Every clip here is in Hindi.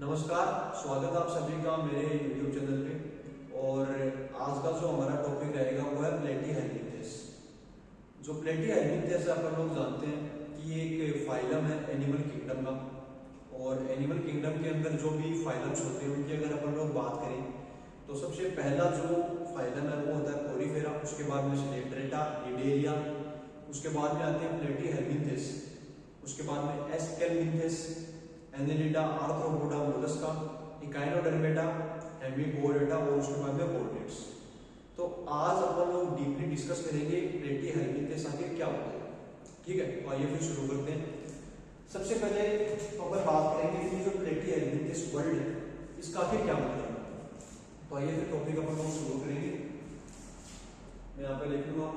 नमस्कार, स्वागत है आप सभी का मेरे YouTube चैनल पे। और आज का जो हमारा टॉपिक रहेगा वो है प्लेटीहेल्मिंथेस। जो प्लेटीहेल्मिंथेस है अपन लोग जानते हैं कि ये एक फाइलम है एनिमल किंगडम का। और एनिमल किंगडम के अंदर जो भी फाइलम्स होते हैं उनकी अगर अपन लोग बात करें तो सबसे पहला जो फाइलम है वो होता है पोरीफेरा, उसके बाद में स्लेटरेटा, निडेरिया, उसके बाद में आते हैं प्लेटीहेल्मिंथेस, उसके बाद में एस्केल्मिंथेस, एनेलिडा, आर्थ्रोपोडा, मोलस्का, इकाइनोडर्मेटा, हेमिकोरेटा और उसके बाद में कोर्डेट्स। तो आज अपन लोग डीपली डिस्कस करेंगे प्लेटीहेल्मिंथेस आखिर क्या होता है। ठीक है, तो आइए फिर शुरू करते हैं। सबसे पहले तो अपन बात करेंगे कि जो प्लेटीहेल्मिंथेस वर्ड है इसका आखिर क्या मतलब है। तो आइए फिर टॉपिक अपन लोग शुरू करेंगे। मैं यहाँ पे लिखूंगा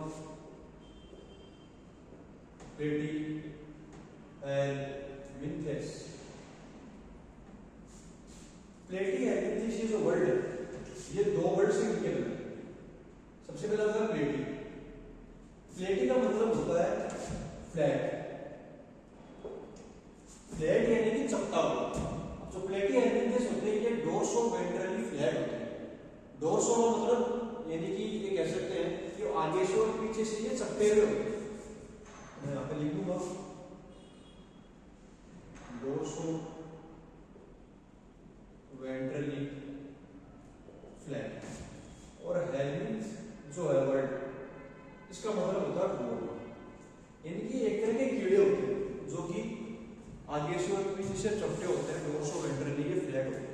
प्लेटीहेल्मिंथेस। प्लेटीहेल्मिंथेस ये जो वर्ड है ये दो वर्ड से मिलकर बना है। सबसे पहला होगा प्लेटी। प्लेटी का मतलब होता है फ्लैट। फ्लैट यानी कि चपटा हुआ। अब जो प्लेटीहेल्मिंथेस होते हैं ये डोर्सो वेंट्रली फ्लैट होते हैं। डोर्सो का मतलब यानी कि ये कह सकते हैं कि आगे से और पीछे से ये चपटे हुए होते हैं। मैं यहाँ पे लिख दूंगा डोर्सो वेंट्रली फ्लैट। और हेल्मिंथ जो है वर्ड इसका मतलब होता है डोर, यानी कि एक तरह के कीड़े होते हैं जो कि आगे से और पीछे से चपटे होते हैं। डोर्सो वेंट्रली ये फ्लैट होते हैं।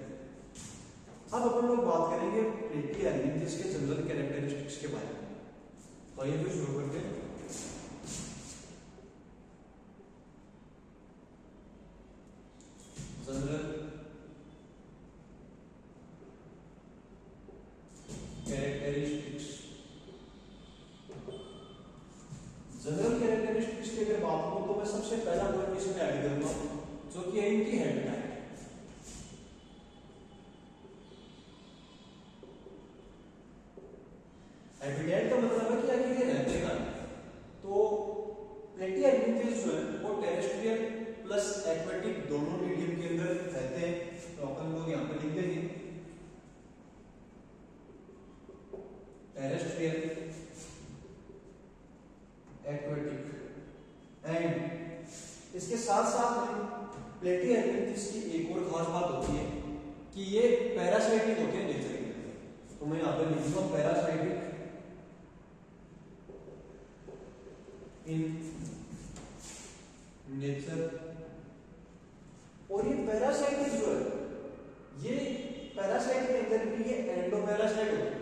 अब अपन लोग बात करेंगे प्लेटीहेल्मिंथेस के जनरल कैरेक्टरिस्टिक्स के बारे में। तो आइए फिर शुरू करते हैं। General characteristics. जनरल कैरेक्टरिस्टिक्स की अगर बात करूं तो मैं सबसे पहला वर्ड इसमें ऐड करूंगा जो कि है इनकी हैबिटेट। हैबिटेट का मतलब है कि आखिर ये रहते कहां हैं। तो प्लेटीहेल्मिंथेस जो है वो टेरेस्ट्रियल प्लस एक्वेटिक दोनों मीडियम के अंदर रहते हैं। तो अपन लोग यहां पे लिख देंगे टेरेस्ट्रियल, एक्वेटिक एंड इसके साथ साथ में प्लेटीहेल्मिंथेस की एक और खास बात होती है कि ये पैरासाइटिक होते हैं नेचर के अंदर। तो मैं यहां पे लिखूंगा पैरासाइटिक इन नेचर। और ये पैरासाइटिक जो है ये पैरासाइट के अंदर भी ये एंडोपैरासाइट होते हैं,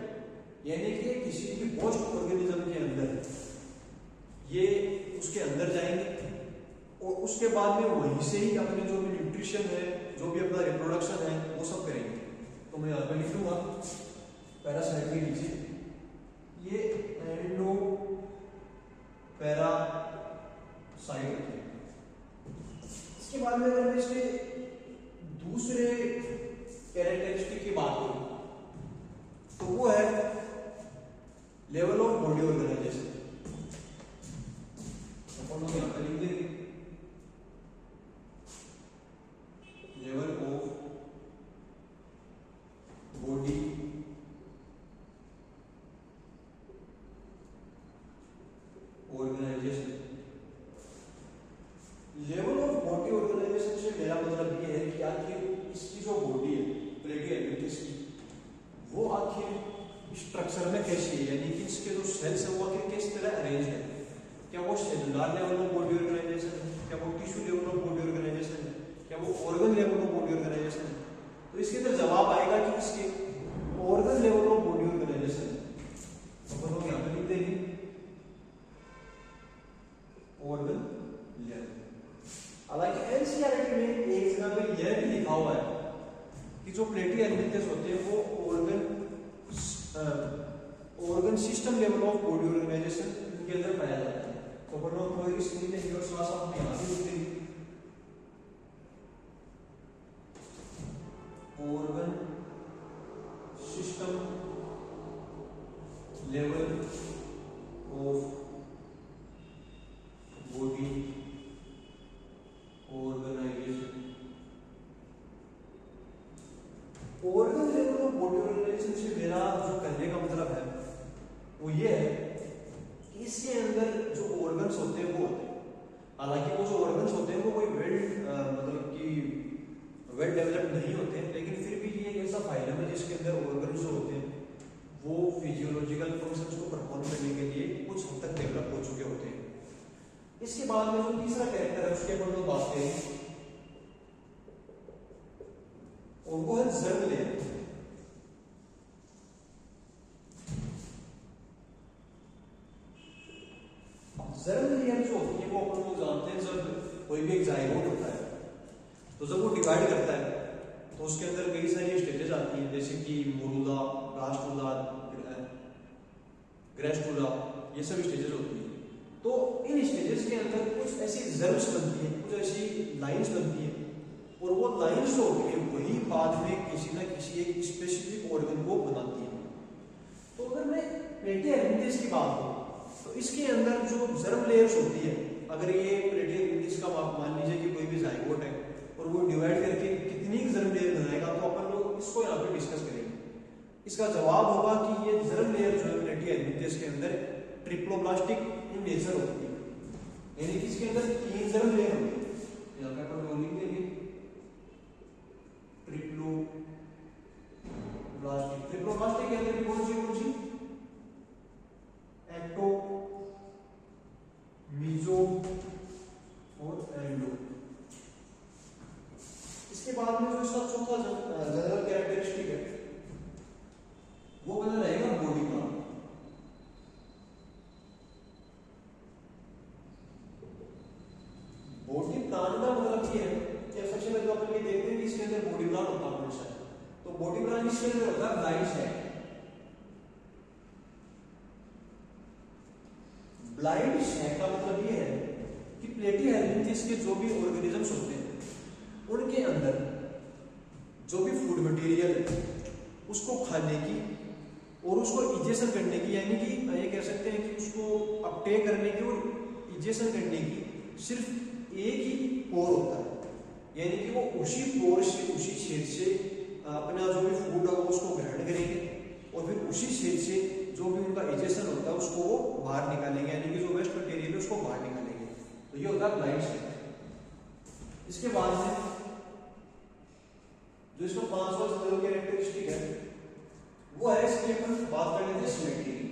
यानी कि किसी भी होस्ट ऑर्गेनिज्म के अंदर ये उसके अंदर जाएंगे और उसके बाद में वहीं से ही अपने जो भी न्यूट्रिशन है, जो भी अपना रिप्रोडक्शन है वो सब करेंगे। तो मैं यहाँ पे लिखूंगा पैरासाइट के नीचे ये एंडो पैरासाइट होते हैं। इसके बाद में अगर मैं इसके दूसरे कैरेक्टरिस्टिक की बात करूं तो वो है लेवल ऑफ बॉडी ऑर्गेनाइजेशन। अपन लोग यहां पर लिख देंगे level of body organisation. Level of body organisation से मेरा मतलब ये है कि आखिर इसकी जो बॉडी है प्लेटीहेल्मिंथेस की वो आखिर स्ट्रक्चर में कैसी है, यानी कि इसके जो सेल्स है वो आखिर किस तरह अरेंज है। क्या वो cellular level of body organisation है, क्या वो tissue level of body organisation है, क्या वो organ level of body organisation है। तो इसके अंदर जवाब आएगा कि इसके organ level of body organisation है। तो अपन लोग यहां पे लिख देंगे ऑर्गन लेवल। हालांकि एनसीईआरटी में एक जगह पे यह भी लिखा हुआ है कि जो प्लेटीहेल्मिंथेस होते हैं वो organ system level of body organisation इनके अंदर पाया जाता है। तो अपन लोग कोई स्क्रीन में और साथ साथ यहां भी लिख देंगे organ system level of body organisation. इसके अंदर जो ऑर्गन्स होते हैं वो होते हैं। हालांकि वो जो ऑर्गन्स होते हैं वो कोई मतलब कि वेल डेवलप्ड नहीं होते हैं, लेकिन फिर भी ये एक ऐसा फाइलम है जिसके अंदर ऑर्गन्स जो होते हैं वो फिजियोलॉजिकल फंक्शंस को परफॉर्म करने के लिए कुछ हद तक डेवलप हो चुके होते हैं। इसके बाद में जो तीसरा कैरेक्टर है उसके ऊपर लोग बात करें और वो है जर्म लेयर। जर्म लेयर जो होती है वो अपन लोग जानते हैं, जब कोई भी एक जाइगोट होता है तो जब वो डिवाइड करता है तो उसके अंदर कई सारी स्टेजेस आती हैं, जैसे कि मोरूला, ब्लास्टूला, ग्रेस्टूला, ये सब स्टेजेस होती हैं। तो इन स्टेजेस के अंदर कुछ ऐसी जर्म्स बनती हैं, कुछ ऐसी लाइंस बनती हैं, और वो लाइंस जो होती है वही बाद में किसी ना किसी एक स्पेसिफिक ऑर्गन को बनाती है। तो अगर मैं प्लेटी हेल्मिंथिस की बात करूं तो इसके अंदर जो जर्म लेयर्स होती है, अगर ये प्लेटी हेल्मिंथिस का मान लीजिए कि कोई भी जाइगोट है और वो डिवाइड करके कितनी जर्म लेयर बनाएगा, तो अपन लोग इसको यहाँ पे डिस्कस करेंगे। इसका जवाब होगा कि ये जर्म लेयर जो है प्लेटी हेल्मिंथिस के अंदर ट्रिप्लोब्लास्टिक इन नेचर होती है, यानी कि इसके अंदर 3 जर्म लेयर होती है। यहाँ पे अपन लोग लिख देंगे ट्रिप्लोब्लास्टिक। ट्रिप्लोब्लास्टिक के अंदर कौन सी एक्टो, मीजो और एंडो। इसके बाद में जो इसका चौथा जनरल कैरेक्टरिस्टिक है वो बना रहेगा बॉडी प्लान। बॉडी प्लान का मतलब ये है कि सबसे पहले अपन ये देखते हैं कि इसके अंदर बॉडी प्लान होता है कौन सा है। तो बॉडी प्लान इसके अंदर होता है ब्लाइंड सैक। ब्लाइंड सैक का मतलब ये है कि प्लेटी हेल्मिंथिस के जो भी ऑर्गेनिजम्स होते हैं उनके अंदर जो भी फूड मटेरियल है उसको खाने की और उसको इजेशन करने की, यानी कि ये कह सकते हैं कि उसको अपटेक करने की और इजेशन करने की सिर्फ एक ही पोर होता है, यानी कि वो उसी पोर से, उसी छेद से अपना जो भी फूड होगा उसको ग्रहण करेंगे और फिर उसी छेद से जो भी उनका इजेशन होता है उसको वो बाहर निकालेंगे, यानी कि जो वेस्ट मटेरियल है उसको बाहर निकालेंगे। तो ये होता है ब्लाइंड सैक। इसके बाद में जो इसका 5वां जनरल कैरेक्टरिस्टिक है वो है, इसकी अपन बात कर लेते हैं सिमेट्री की।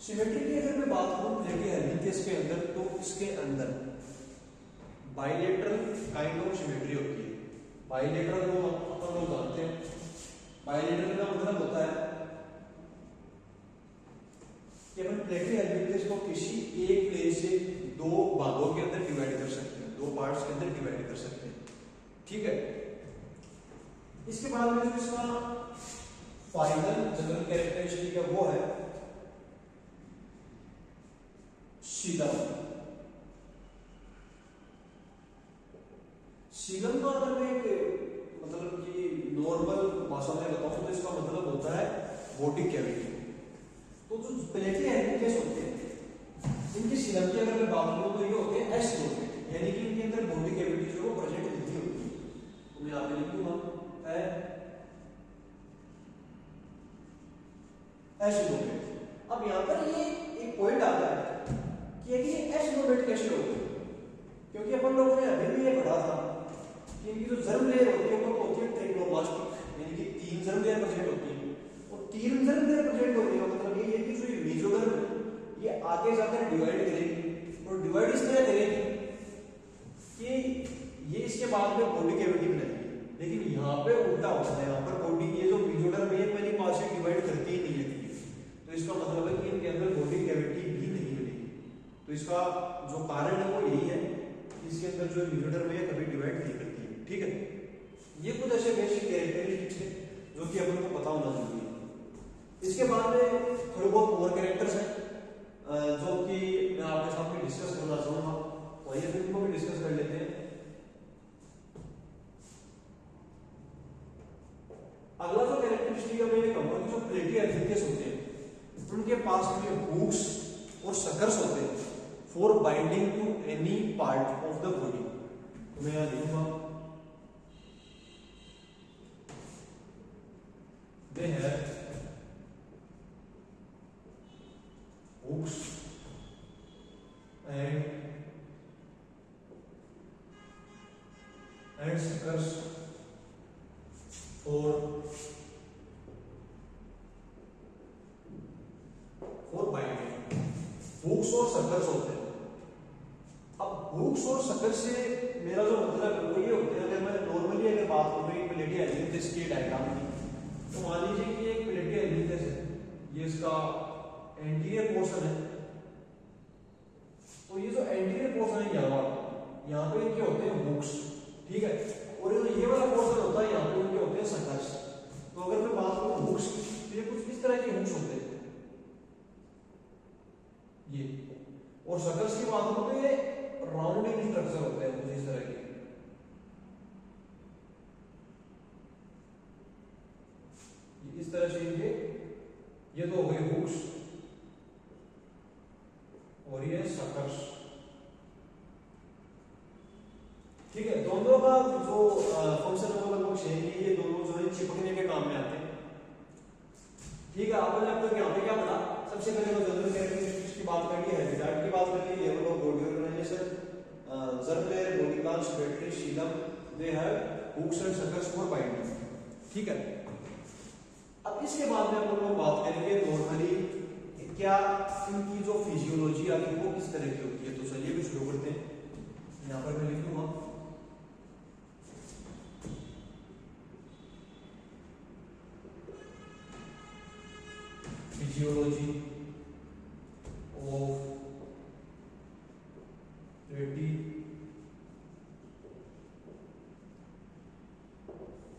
सिमेट्री की अगर मैं बात करूं प्लेटी हेल्मिंथिस के अंदर, तो इसके अंदर बाइलेटरल काइंड ऑफ सिमेट्री होती है। बाइलेटरल को अपन लोग जानते हैं, बाइलेटरल का मतलब होता है कि अपन प्लेटी हेल्मिंथिस को किसी एक प्लेन से 2 भागों के अंदर डिवाइड कर सकते हैं, 2 पार्ट्स के अंदर डिवाइड कर सकते हैं, ठीक है। इसके बाद में जो इसका फाइनल जनरल कैरेक्टरिस्टिक है वो है सीलम। सीलम का अगर मैं मतलब कि नॉर्मल भाषा में बताऊं तो इसका मतलब होता है बॉडी कैविटी। तो जो प्लेटी हेल्मिंथिस होते हैं इनकी सीलम की अगर मैं बात करूं तो ये होते हैं एसिलोकेट, यानी कि इनके अंदर बॉडी कैविटी जो है प्रेजेंट नहीं होती है। तो मैं यहां पे लिखूंगा एसिलोकेट। अब यहां पर ये एक पॉइंट आता है कि ये एसिलोकेट कैसे होते हैं, क्योंकि अपन लोगों ने अभी भी ये पढ़ा था कि इनकी जो जर्म लेयर होती है वो होती है ट्रिप्लोब्लास्टिक, यानी कि 3 जर्म लेयर प्रेजेंट होती है। और 3 जर्म लेयर प्रेजेंट होने का मतलब ये है कि जो मेसोडर्म है ये आगे जाकर डिवाइड करेगी और डिवाइड इस तरह करेगी कि ये इसके बाद में बॉडी कैविटी बनाएगी, लेकिन यहाँ पे उल्टा होता है। यहाँ पर बॉडी, ये जो मेसोडर्म है पहली पास से डिवाइड करती ही नहीं है, तो इसका मतलब है कि इनके अंदर बॉडी कैविटी भी नहीं बनेगी। तो इसका जो कारण है वो यही है कि इसके अंदर जो मेसोडर्म है कभी डिवाइड नहीं करती है, ठीक है। ये कुछ ऐसे बेसिक कैरेक्टरिस्टिक्स है जो कि अपन को पता होना जरूरी है। इसके बाद में थोड़े बहुत और कैरेक्टर्स हैं जो कि मैं आपके साथ में डिस्कस करना चाहूंगा, और ये फिल्म को भी डिस्कस कर लेते हैं। अगला जो कैरेक्टरिस्टिक है मैं ये कहूंगा कि जो प्लेटी हेल्मिंथिस होते हैं उनके पास में हुक्स और सकर्स होते हैं for binding to any part of the body. तो मैं यहां लिखूंगा they have hooks and suckers for binding. Hooks और सकर्स होते हैं। अब हुक्स और सकर्स से मेरा जो मतलब है वो ये होते हैं, अगर मैं नॉर्मली अगर बात करूँ एक प्लेटी हेलिंथेस की डायग्राम की, तो मान लीजिए कि एक प्लेटी हेलिंथेस है, ये इसका एंटीरियर पोर्शन है। तो ये जो एंटीरियर पोर्शन है यहाँ पे इनके होते हैं हुक्स, ठीक है, और ये वाला पोर्शन होता है यहाँ पे उनके होते हैं सकर्स। तो अगर मैं बात करूं हुक्स की, तो ये कुछ इस तरह के हुक्स होते हैं ये, और सकर्स की बात करूं तो ये राउंडिंग स्ट्रक्चर होते हैं कुछ इस तरह के। इस तरह से ये तो हो गए हुक्स और ये सकर्स, ठीक है। दोनों का जो फंक्शन है वो लगभग सेम ही, ये दोनों जो है चिपकने के काम में आते हैं, ठीक है। आपने अब तक यहाँ पे क्या पढ़ा, सबसे पहले तो जनरल कैरेक्टरिस्टिक्स की बात कर ली, हैबिटेट की बात कर ली, level of body organisation, germ layer, body plants, battery, coelom, they have hooks and suckers for binding, ठीक है। अब इसके बाद में हम लोग बात करेंगे नॉर्मली क्या इनकी जो फिजियोलॉजी आती है वो किस तरह की होती है। तो चलिए भी शुरू करते हैं। यहाँ पर मैं लिखूंगा फिजियोलॉजी ऑफ प्लेटी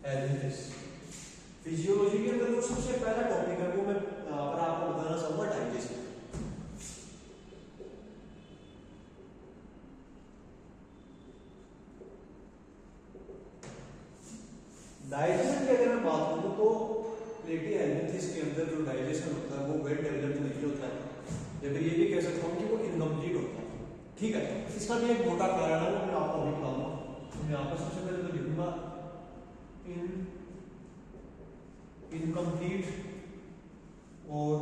हेलिंथेस। फिजियोलॉजी के अंदर जो सबसे पहला टॉपिक है वो मैं पर आपको बताना चाहूंगा डाइजेशन। डाइजेशन की अगर मैं बात करूं तो प्लेटी हेलिंथेस के अंदर जो डाइजेशन होता है वो वेल डेवलप्ड नहीं होता है, या फिर ये भी कह सकता हूं कि वो इनकम्प्लीट होता है, ठीक है। इसका भी एक मोटा कारण है वो मैं आपको अभी बताऊंगा। मैं यहाँ पर सबसे पहले तो लिखूंगा इनकम्प्लीट और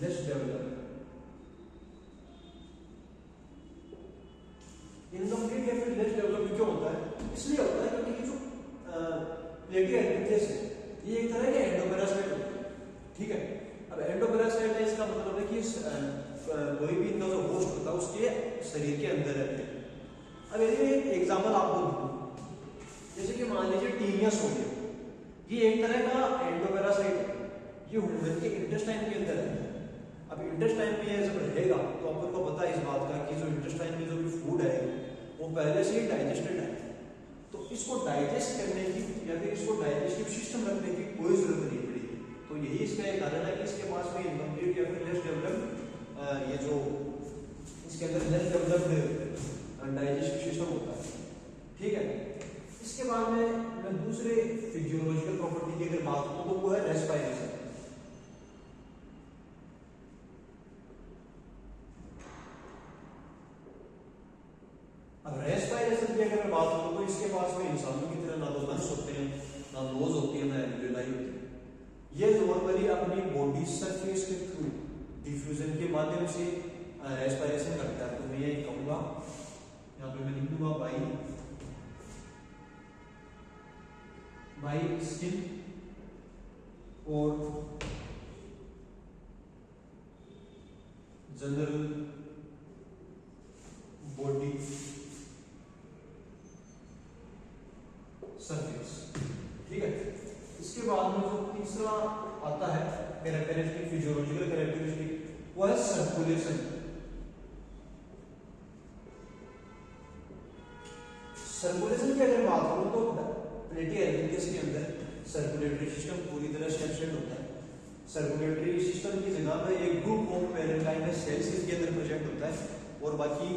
लेस डेवलप्ड। इनकम्प्लीट या फिर लेस डेवलप्ड क्यों होता है? इसलिए होता है क्योंकि जो प्लेटी हेलिंथेस है ये एक तरह के एंडोपेरासाइट होते हैं, ठीक है। अब एंडोपेरासाइट है, इसका मतलब है कि कोई भी इनका जो होस्ट होता है उसके शरीर के अंदर रहते हैं। अब यदि मैं एक एग्जाम्पल आपको दूं, जैसे कि मान लीजिए टीनियस हो गया, ये एक तरह का एंडोपेरासाइट है, ये ह्यूमन के इंटेस्टाइन के अंदर है। अब इंटेस्टाइन में ये जब रहेगा तो आपको पता है इस बात का कि जो इंटेस्टाइन में जो भी फूड है वो पहले से ही डाइजेस्टेड है, तो इसको डाइजेस्ट करने की या फिर इसको डाइजेस्टिव सिस्टम रखने की कोई जरूरत नहीं पड़ेगी। तो यही इसका एक कारण है कि इसके पास में इनकम्प्लीट या फिर लेस डेवलप्ड ये जो इसके अंदर लेस डेवलप्ड डाइजेस्टिव सिस्टम होता है, ठीक है। इसके बाद में मैं दूसरे फिजियोलॉजिकल प्रॉपर्टी की अगर बात करूं तो वो है रेस्पिरेशन। अब रेस्पिरेशन की अगर मैं बात करूं तो इसके पास में इंसानों की तरह ना तो लंग्स होते हैं, ना नोज होती है, ना एल्वियोलाई होती है। ये नॉर्मली अपनी बॉडी सरफेस के थ्रू डिफ्यूजन के माध्यम से रेस्पिरेशन करता है। तो मैं ये कहूंगा, यहाँ पे मैं लिख दूंगा बाई स्किन और जनरल बॉडी सरफेस, ठीक है। इसके बाद में जो तीसरा आता है कैरेक्टरिस्टिक, फिजियोलॉजिकल कैरेक्टरिस्टिक, वो है सर्कुलेशन। सर्कुलेशन की अगर बात करूं तो प्लेटी हेलिंथेस के अंदर सर्कुलेटरी सिस्टम पूरी तरह से एब्सेंट होता है। सर्कुलेटरी सिस्टम की जगह पर एक ग्रुप ऑफ पेरेन्काइमस सेल्स इसके अंदर प्रेजेंट होता है और बाकी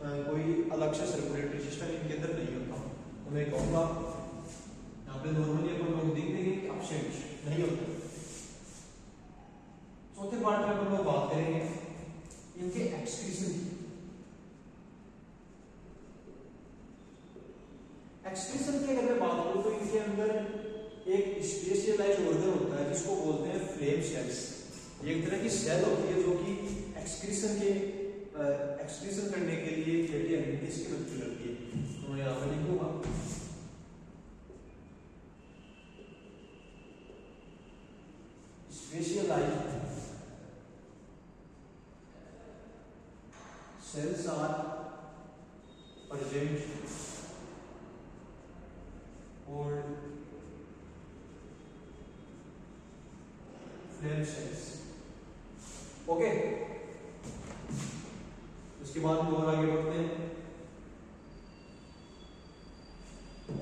कोई अलग से सर्कुलेटरी सिस्टम इनके अंदर नहीं होता। तो मैं कहूँगा यहाँ पे नॉर्मली अपन लोग देख देंगे कि एब्सेंट नहीं होता। चौथे पार्ट में अपन लोग बात करेंगे इनके एक्सक्रीशन की। एक्सक्रीशन की अगर मैं बात करूं तो इनके अंदर एक ये एक तरह की सेल होती है जो कि एक्सक्रीशन करने के लिए फैटी एमिनिटीज की मदद करती है। तो मैं यहाँ पर लिखूंगा specialized cells are present called flare cells। Okay, उसके बाद हम और आगे बढ़ते हैं।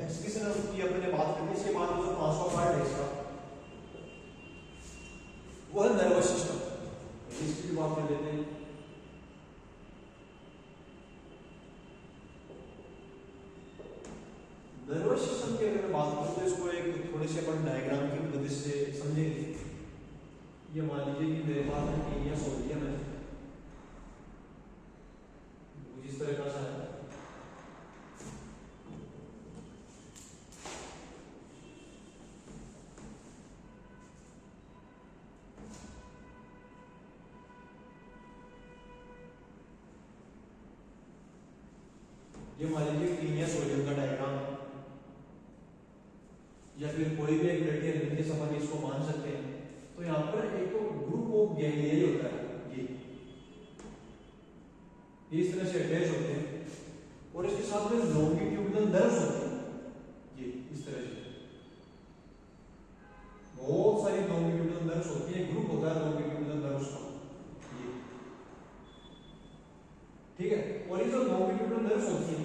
एक्सक्रीशन की अपने बात करते हैं। इसके बाद जो पांचवा पार्ट है इसका वो है नर्वस सिस्टम। इसकी भी बात कर लेते हैं। नर्वस सिस्टम की अगर बात करूं तो इसको एक थोड़े से अपन डायग्राम की मदद से समझेंगे। ये मान लीजिए कि मेरे पास में टीनिया सोल्डियम है, कुछ इस तरह का सा है। ये मान लीजिए टीनिया सोडियम का डायग्राम है, या फिर कोई भी एक ब्लड एलिमेंट अपन इसको मान सकते हैं। तो यहाँ पर एक तो ग्रुप ऑफ गैंग्लिया होता है, ये इस तरह से अटैच होते हैं, और इसके साथ में लॉन्गिट्यूडिनल नर्व्स होते हैं, ये इस तरह से बहुत सारी लॉन्गिट्यूडिनल नर्व्स होती है। ग्रुप होता है लॉन्गिट्यूडिनल नर्व्स का, ये ठीक है। और ये जो लॉन्गिट्यूडिनल नर्व्स होती है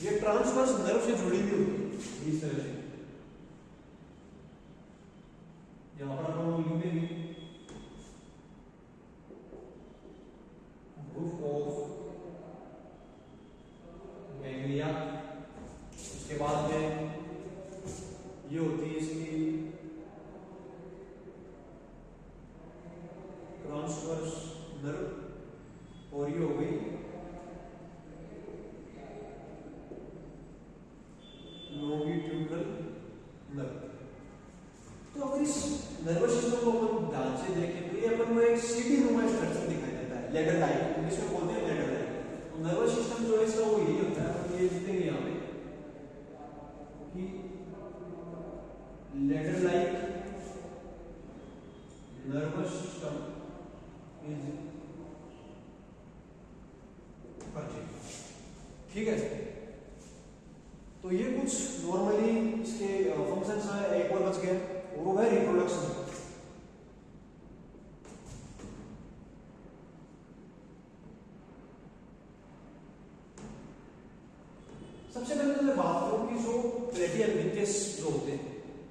ये ट्रांसवर्स नर्व से जुड़ी हुई होती है, इस तरह से। यहाँ पर हम लोग लिखेंगे ग्रुप ऑफ गैंग्लिया। उसके बाद में ये होती है इसकी ट्रांसवर्स नर्व, और ये हो गई लॉन्गिट्यूडिनल नर्व। तो अगर इस नर्वस सिस्टम को अपन ध्यान से देखें तो ये अपन को एक सीढ़ी नुमा स्ट्रक्चर दिखाई देता है, लेडर लाइक, इंग्लिश में बोलते हैं लेडर लाइक। तो नर्वस सिस्टम जो है इसका वो यही होता है। तो ये लिखेंगे यहाँ पे कि ladder like nervous system is present, ठीक है। तो ये कुछ नॉर्मली इसके फंक्शंस हैं। एक और बच गया और वो है रिप्रोडक्शन। सबसे पहले तो मैं बात करूं कि जो प्लेटियल विंकेस जो होते हैं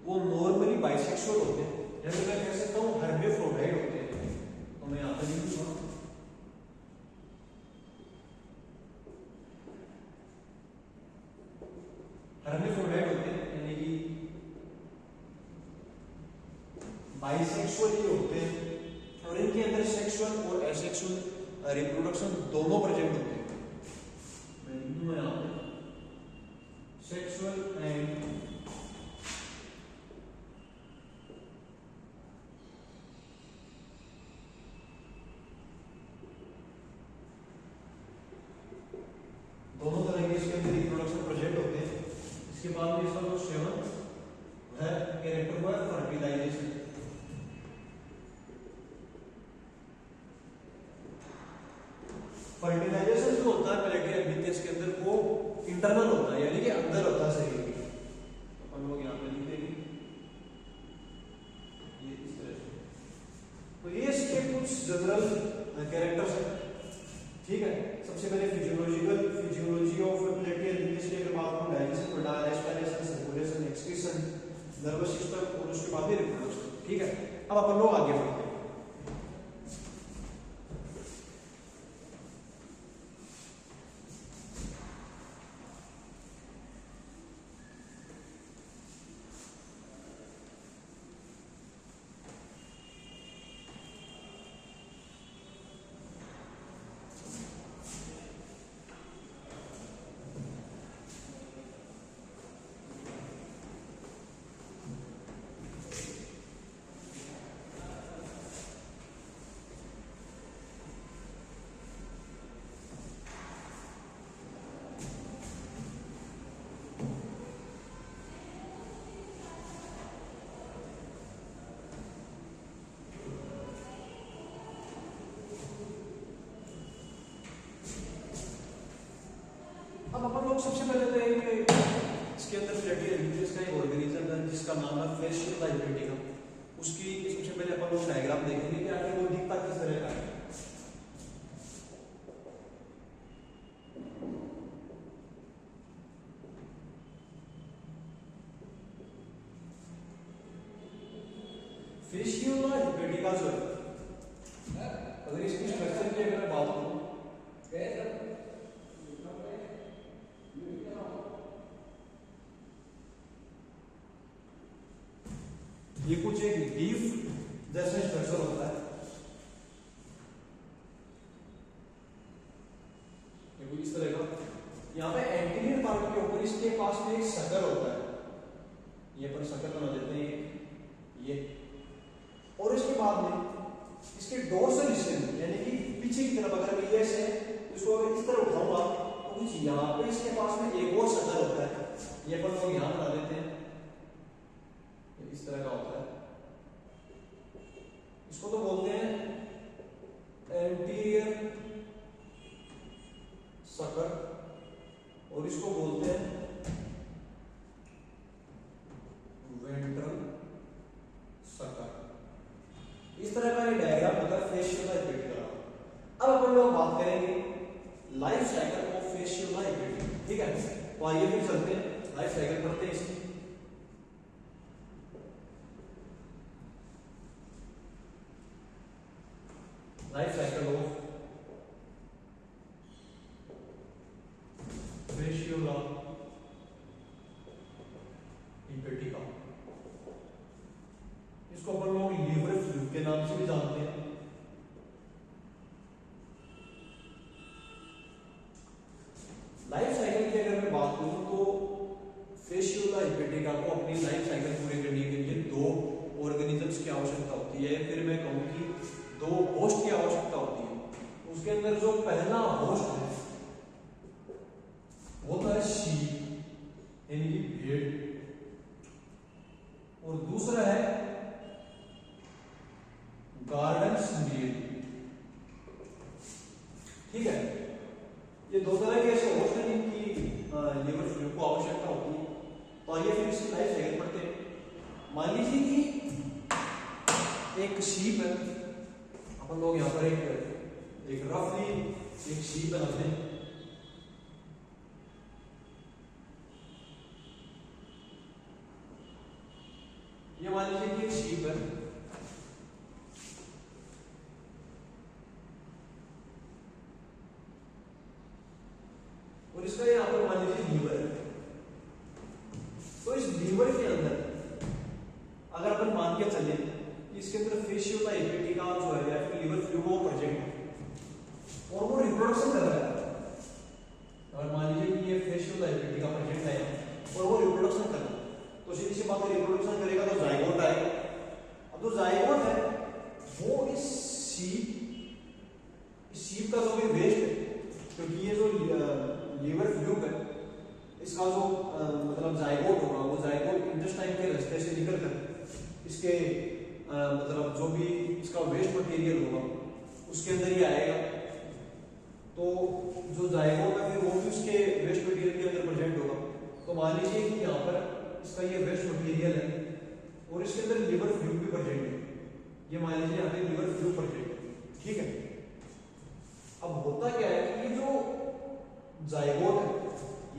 वो नॉर्मली बाइसेक्सुअल होते हैं, या फिर मैं कह सकता हूं हर्मेफ्रोडाइट होते हैं। तो मैं यहां पर लिखूंगा हर्मेफ्रोडाइट होते हैं, यानी कि बाइसेक्सुअल ही होते हैं, और इनके अंदर सेक्सुअल और एसेक्सुअल रिप्रोडक्शन दोनों प्रेजेंट होते हैं। मैं लिखूंगा यहां पे सेक्सुअल एंड दोनों तरह के इसके अंदर रिप्रोडक्शन प्रेजेंट होते हैं। इसके बाद में इसका जो सेवन है कैरेक्टर हुआ है फर्टिलाइजेशन। फर्टिलाइजेशन जो होता है प्लेटियल विंकेस के अंदर वो इंटरनल होता है, यानी कि अंदर होता है शरीर के। अपन लोग यहाँ पे लिखेंगे ये इस तरह से। तो ये इसके कुछ जनरल कैरेक्टर्स हैं, ठीक है। सबसे पहले फिजियोलॉजी ऑफ प्लेटियल विंकेस की अगर बात करूं, digestion, respiration, circulation, excretion, nervous system, और उसके बाद रिप्रोडक्शन, ठीक है। अब अपन लोग आगे बढ़ते हैं। नाम है फेशियल लाइबिलिटी का। उसकी सबसे पहले अपन लोग डायग्राम देखेंगे कि आखिर वो दिखता किस तरह का है। फेशियोला हिपेटिका जो है, अगर इसकी स्ट्रक्चर की अगर बात करूं, ये कुछ एक लीफ जैसा स्ट्रक्चर होता है, ये कुछ इस तरह का। यहाँ पे एंटीरियर पार्ट के ऊपर इसके पास में एक शकर होता है, ये अपन शकर बना देते हैं ये, और इसके बाद में इसके डोर्सल हिस्से में यानी कि पीछे की तरफ अगर मैं ये से इसको अगर इस तरह उठाऊंगा तो कुछ यहाँ पे इसके पास में एक और शकर होता है, ये अपन लोग यहाँ बना देते हैं, इस तरह का होता है। इसको तो बोलते हैं एंटीरियर शकर और इसको बोलते हैं वेंट्रल शकर। इस तरह का ये डायग्राम होता है फेशियोला हिपेटिका का। अब अपन लोग बात करेंगे लाइफ साइकिल ऑफ फेशियोला हिपेटिका, ठीक है। तो आइए फिर चलते हैं लाइफ साइकिल पढ़ते हैं इसकी। लाइफ साइकिल ऑफ फेशियोला हिपेटिका, इसको अपन लोग लीवर फ्लूइड के नाम से भी जानते हैं। लाइफ साइकिल की अगर मैं बात करूं तो फेशियोला हिपेटिका को अपनी लाइफ साइकिल पूरी करने के लिए दो ऑर्गेनिजम्स की आवश्यकता होती है, फिर मैं कहूं कि दो होस्ट की आवश्यकता होती है। उसके अंदर जो पहला होस्ट है वो होता है शीप यानी कि भेड़, और दूसरा है गार्डन स्नेल, ठीक है। ये दो तरह के ऐसे होस्ट हैं जिनकी लीवर फ्लूइड को आवश्यकता होती है। तो आइए फिर इसकी लाइफ साइकिल पढ़ते हैं। मान लीजिए कि एक शीप है, अपन लोग यहाँ पर एक रफली एक शीप बनाते हैं, ये मान लीजिए कि एक शीप है, और इसका यहाँ पर मान लीजिए लीवर है। तो इस लीवर के अंदर अगर अपन मान के चले कि इसके अंदर फेशियोला हिपेटिका जो है या फिर लीवर फ्लूइड वो प्रेजेंट है और वो रिप्रोडक्शन कर रहा है, अगर मान लीजिए कि ये फेशियोला हिपेटिका प्रेजेंट है और वो रिप्रोडक्शन कर रहा है, तो सीधी सी बात है रिप्रोडक्शन करेगा तो जाइगोट आएगा। अब जो जाइगोट है वो इस शीप का जो भी वेस्ट है, क्योंकि ये जो लीवर फ्लूइड है इसका जो मतलब जाइगोट होगा वो जाइगोट इंटेस्टाइन के रास्ते से निकलकर इसके मतलब जो भी इसका वेस्ट मटेरियल होगा उसके अंदर ही आएगा। तो जो जाइगोट है फिर वो भी उसके वेस्ट मटेरियल के अंदर प्रेजेंट होगा। तो मान लीजिए कि यहाँ पर इसका ये वेस्ट मटेरियल है और इसके अंदर लीवर फ्लूइड भी प्रेजेंट है, ये मान लीजिए यहाँ पे लीवर फ्लूइड प्रेजेंट है, ठीक है। अब होता क्या है कि ये जो जाइगोट है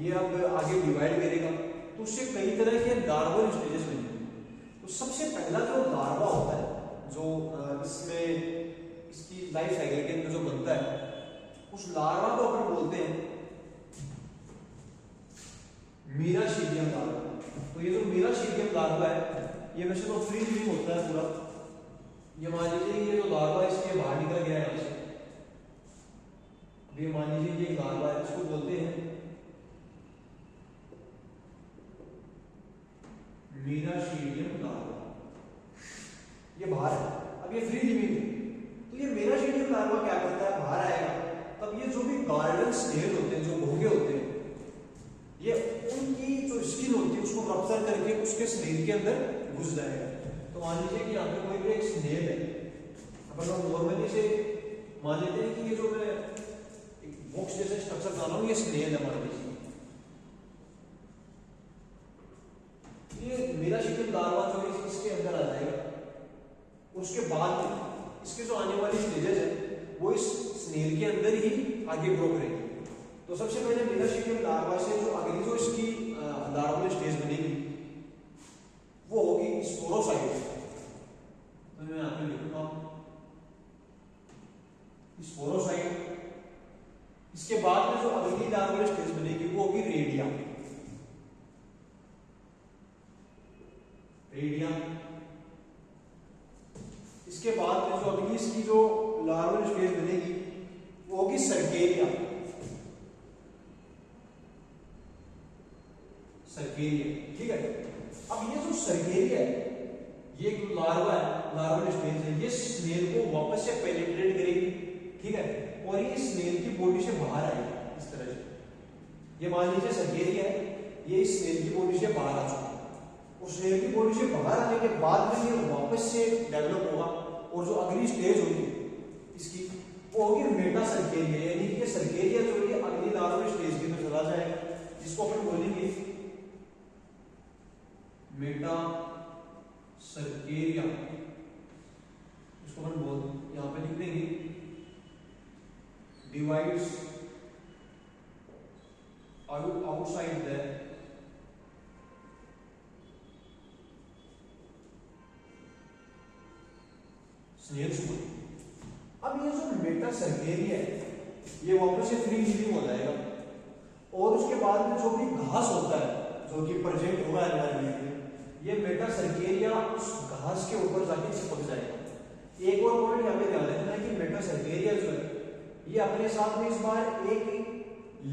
ये अब आगे डिवाइड करेगा तो उससे कई तरह के लार्वल स्टेजेस बनेंगे। तो सबसे पहला जो लार्वा होता है जो इसमें इसकी लाइफ साइकिल के अंदर जो बनता है उस लार्वा को अपन बोलते हैं मीराशीडियम लार्वा। तो ये जो मीराशीडियम लार्वा है ये वैसे तो फ्री लिविंग होता है पूरा, ये मान लीजिए ये जो लार्वा इसके बाहर निकल गया है यहाँ से, ये मान लीजिए ये लार्वा है, इसको बोलते हैं मीराशीडियम लार्वा, ये बाहर है। अब ये फ्री लिविंग है तो ये मीराशीडियम लार्वा क्या करता है, बाहर आएगा, तब ये जो भी गार्डन स्नेल होते हैं, जो घोंघे होते हैं, ये उनकी जो स्किन होती है उसको रप्चर करके उसके शरीर के अंदर घुस जाएगा। तो मान लीजिए कि यहाँ पे कोई भी एक स्नेल है, अपन लोग नॉर्मली से मान लेते हैं कि ये जो मैं एक बॉक्स जैसे स्ट्रक्चर बना रहा हूँ ये स्नेल है मान लीजिए, ये मेलाशिकल लार्वा जो है इसके अंदर आ जाएगा। उसके बाद इसके जो आने वाली स्टेजेस है वो इस स्नेल के अंदर ही आगे ग्रो करेगी। तो सबसे पहले मेलाशिकल लार्वा से जो अगली जो इसकी लार्वा में स्टेज बनेगी वो होगी स्पोरोसाइट। तो मैं आपको लिखूंगा स्पोरोसाइट। इसके बाद में जो अगली लार्वा स्टेज बनेगी वो होगी रेडिया। रेडिया। इसके बाद में जो अगली इसकी जो लार्वल स्टेज बनेगी वो होगी सर्केरिया। सर्केरिया, ठीक है। अब ये जो सर्केरिया है ये एक लार्वा है, लार्वल स्टेज है, ये स्नेल को वापस से पेनिट्रेट करेगी, ठीक है, और ये स्नेल की बॉडी से बाहर आएगी इस तरह से। ये मान लीजिए सर्केरिया है, ये इस स्नेल की बॉडी से बाहर आ चुका है। उस स्नेल की बॉडी से बाहर आने के बाद में ये वापस से डेवलप होगा और जो अगली स्टेज होगी इसकी वो होगी मेटा सर्केरिया, यानी कि सर्केरिया जो है अगली लार्वल स्टेज की तरफ चला जाएगा, जिसको अपन बोलेंगे मेटा सर्केरिया। इसको अपन बोल यहां पे लिख देंगे divides outside the snail school. अब ये जो मेटा सर्केरिया है ये वापस से फ्री लिविंग हो जाएगा और उसके बाद में जो भी घास होता है जो कि प्रेजेंट होगा एनवायरनमेंट में, ये मेटा सर्केरिया उस घास के ऊपर जाके चिपक जाएगा। एक और पॉइंट यहाँ पे ध्यान रखना है कि मेटा सर्केरिया जो है ये अपने साथ में इस बार एक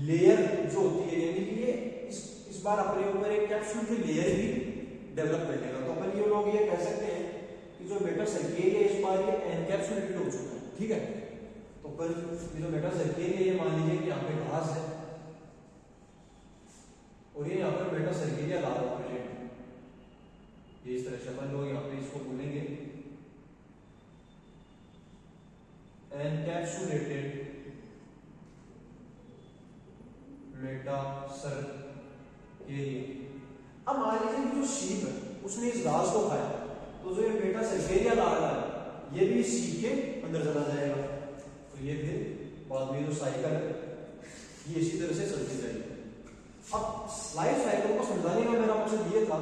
लेयर जो होती है, यानी कि ये इस बार अपने ऊपर एक कैप्सूल की लेयर भी डेवलप कर लेगा। तो अपन ये लोग ये कह सकते हैं कि जो मेटा सर्केरिया इस बार ये एनकैप्सुलेटेड हो चुका है, ठीक है। तो पर ये जो मेटा सर्केरिया ये मान लीजिए कि यहाँ पे घास है और ये यहाँ पर मेटा सर्केरिया लार्वा प्रेजेंट है, ये इस तरह से अपन लोग यहाँ पे इसको बोलेंगे एनकैप्सुलेटेड मेटा सर्केरिया। अब मान लीजिए कि जो शीप है उसने इस घास को खाया, तो जो ये मेटा सर्केरिया लार्वा है ये भी शीप के अंदर चला जाएगा। तो ये फिर बाद में जो साइकिल है ये इसी तरह से चलती जाएगी। अब लाइफ साइकिल को समझाने का मेरा मकसद ये था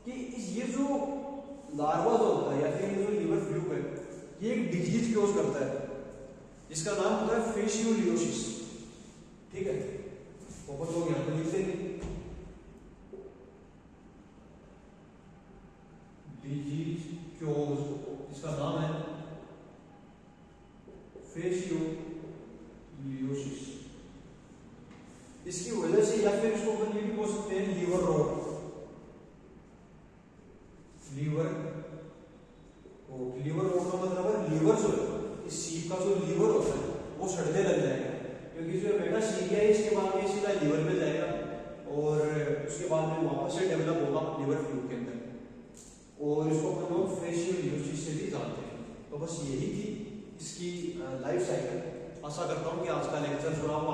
कि ये जो लार्वा जो होता है या फिर ये जो लीवर फ्लूक है ये एक डिजीज क्योज करता है जिसका नाम होता है फेशियोलियोसिस, ठीक है। तो अपन लोग यहाँ पे लिख देंगे डिजीज क्योज, जिसका नाम है फेशियोलियोसिस। इसकी वजह से या फिर इसको अपन ये भी बोल सकते हैं लीवर रोट। लीवर रोट का मतलब है लीवर जो है इस शीप का जो लीवर होता है वो सड़ने लग जाएगा, क्योंकि जो मेटा सीरिया है इसके बाद में सीधा लीवर में जाएगा और उसके बाद में वापस से डेवलप होगा लीवर फ्लूक के अंदर, और इसको अपन लोग फेशियोलियोसिस से भी जानते हैं। तो बस यही थी इसकी लाइफ साइकिल। आशा करता हूँ कि आज का लेक्चर जो है वो